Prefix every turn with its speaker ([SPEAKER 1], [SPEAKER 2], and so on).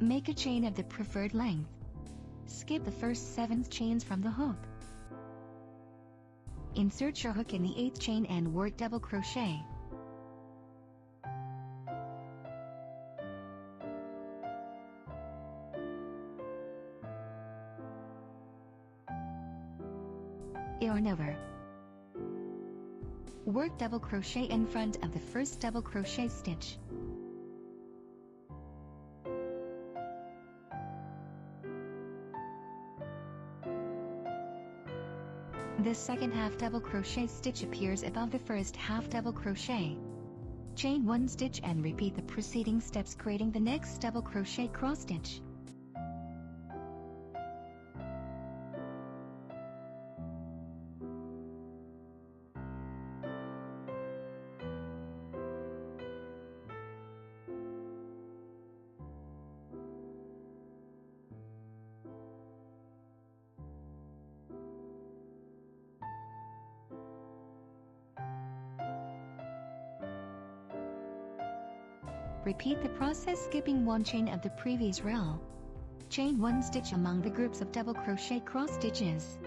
[SPEAKER 1] Make a chain of the preferred length. Skip the first 7 chains from the hook. Insert your hook in the 8th chain and work double crochet. Yarn over. Work double crochet in front of the first double crochet stitch. The second half double crochet stitch appears above the first half double crochet. Chain 1 stitch and repeat the preceding steps, creating the next double crochet cross stitch. Repeat the process, skipping 1 chain of the previous row. Chain 1 stitch among the groups of double crochet cross stitches.